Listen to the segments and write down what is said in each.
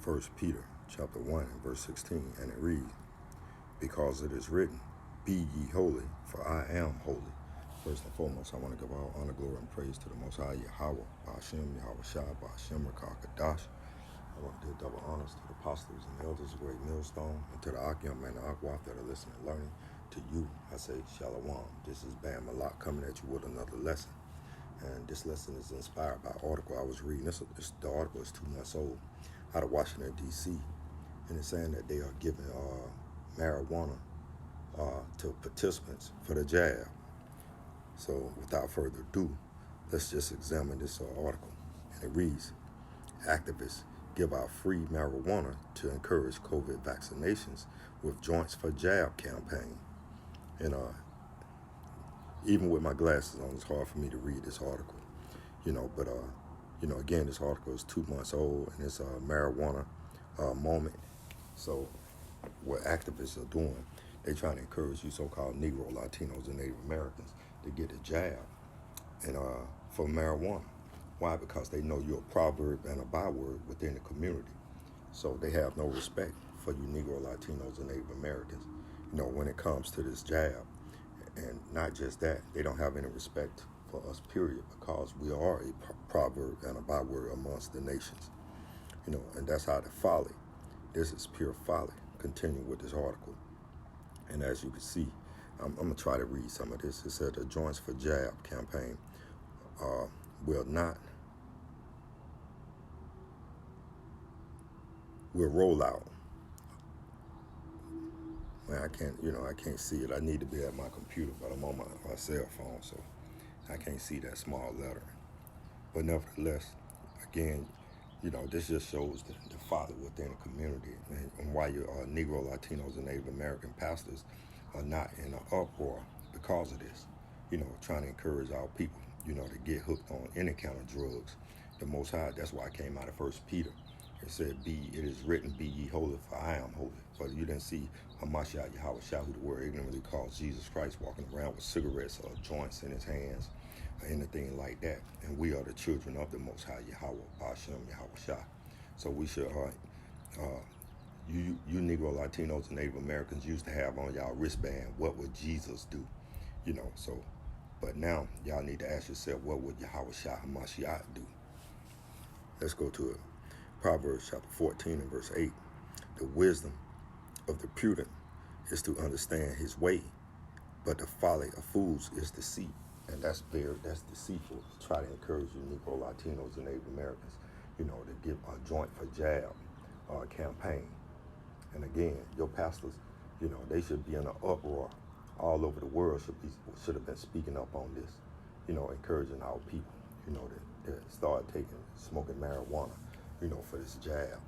1 Peter chapter 1 and verse 16, and it reads, "Because it is written, Be ye holy, for I am holy." First and foremost, I want to give all honor, glory, and praise to the Most High Yahweh, Ba'ashem, Yahweh Shai, Ba'ashem, Rakakadash. I want to give double honors to the apostles and elders of Great Millstone, and to the Akim and the Akwaf that are listening and learning. To you, I say Shalom. This is Bam Malak coming at you with another lesson. And this lesson is inspired by an article I was reading. The article is 2 months old, out of Washington, D.C., and it's saying that they are giving marijuana to participants for the jab. So without further ado, let's just examine this article. And it reads, activists give out free marijuana to encourage COVID vaccinations with Joints for Jab campaign. And even with my glasses on, it's hard for me to read this article, but again, this article is 2 months old, and it's a marijuana moment. So what activists are doing, they're trying to encourage you so-called Negro, Latinos, and Native Americans to get a jab and for marijuana. Why? Because they know you're a proverb and a byword within the community. So they have no respect for you Negro, Latinos, and Native Americans, when it comes to this jab. And not just that, they don't have any respect for us, period, because we are a proverb and a byword amongst the nations. And that's how the folly. This is pure folly. Continue with this article. And as you can see, I'm going to try to read some of this. It said the Joints for Jab campaign will roll out. Man, I can't see it. I need to be at my computer, but I'm on my cell phone, so I can't see that small lettering. But nevertheless, again, this just shows the folly within the community, and why your Negro, Latinos, and Native American pastors are not in an uproar because of this. Trying to encourage our people, to get hooked on any kind of drugs. The Most High, that's why I came out of 1 Peter. It said, it is written, be ye holy, for I am holy. But you didn't see Hamashiach Yahweh Shah, who the word ignorantly calls Jesus Christ, walking around with cigarettes or joints in his hands or anything like that. And we are the children of the Most High Yahweh, Ba'ashem, Yahweh Shah. So we should, you Negro, Latinos, and Native Americans used to have on y'all wristband, what would Jesus do? But now y'all need to ask yourself, what would Yahweh Shah Hamashiach do? Let's go to it. Proverbs chapter 14 and verse 8. The wisdom of the prudent is to understand his way, but the folly of fools is deceit. And that's deceitful to try to encourage you Negro, Latinos, and Native Americans, to give a joint for jab campaign. And again, your pastors, they should be in an uproar. All over the world should have been speaking up on this, encouraging our people, to start smoking marijuana, for this jab.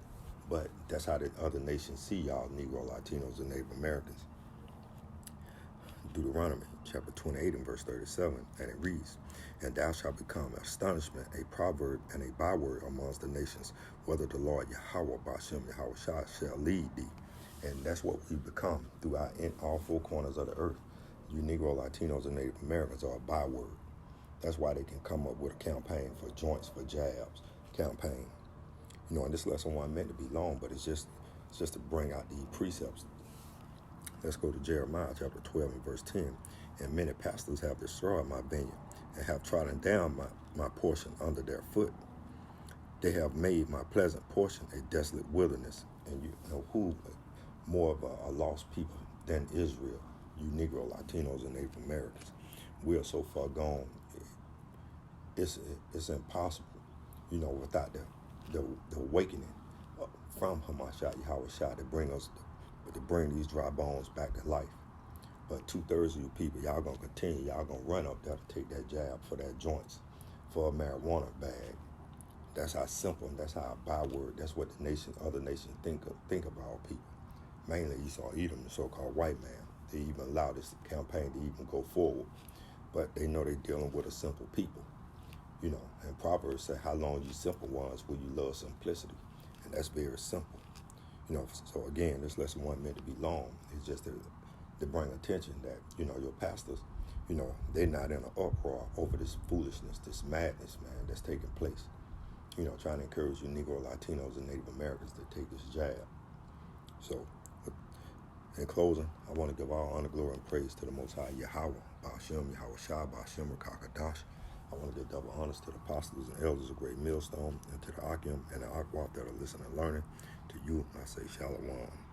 But that's how the other nations see y'all Negro, Latinos, and Native Americans. Deuteronomy chapter 28 and verse 37, and it reads, "And thou shalt become astonishment, a proverb and a byword amongst the nations, whether the Lord Yahweh, Ba'ashem, Yahweh Shah, shall lead thee." And that's what we become throughout in all four corners of the earth. You Negro, Latinos, and Native Americans are a byword. That's why they can come up with a campaign for Joints for Jabs campaign. And this lesson wasn't meant to be long, but it's just to bring out the precepts. Let's go to Jeremiah chapter 12 and verse 10. "And many pastors have destroyed my vineyard, and have trodden down my portion under their foot. They have made my pleasant portion a desolate wilderness." And you know who more of a lost people than Israel, you Negro, Latinos, and Native Americans. We are so far gone. It's impossible, without the awakening from Hamashiach Yahweh Shah to bring these dry bones back to life. But 2/3 of you people, y'all gonna continue. Y'all gonna run up there to take that jab for that joints, for a marijuana bag. That's how simple, and that's how byword. That's what other nations think of our people. Mainly Esau, Edom, the so-called white man. They even allow this campaign to even go forward, but they know they're dealing with a simple people. And Proverbs say, "How long, you simple ones, will you love simplicity?" And that's very simple. So again, this lesson wasn't meant to be long. It's just to bring attention that, your pastors, they're not in an uproar over this foolishness, this madness, man, that's taking place. trying to encourage you Negro, Latinos, and Native Americans to take this jab. So, in closing, I want to give all honor, glory, and praise to the Most High Yahweh, Ba'ashem, Yahweh Shai, Ba'ashem, Rakakadash. I want to give double honors to the apostles and elders of Great Millstone, and to the Akim and the Akwaf that are listening and learning. To you, I say Shalom.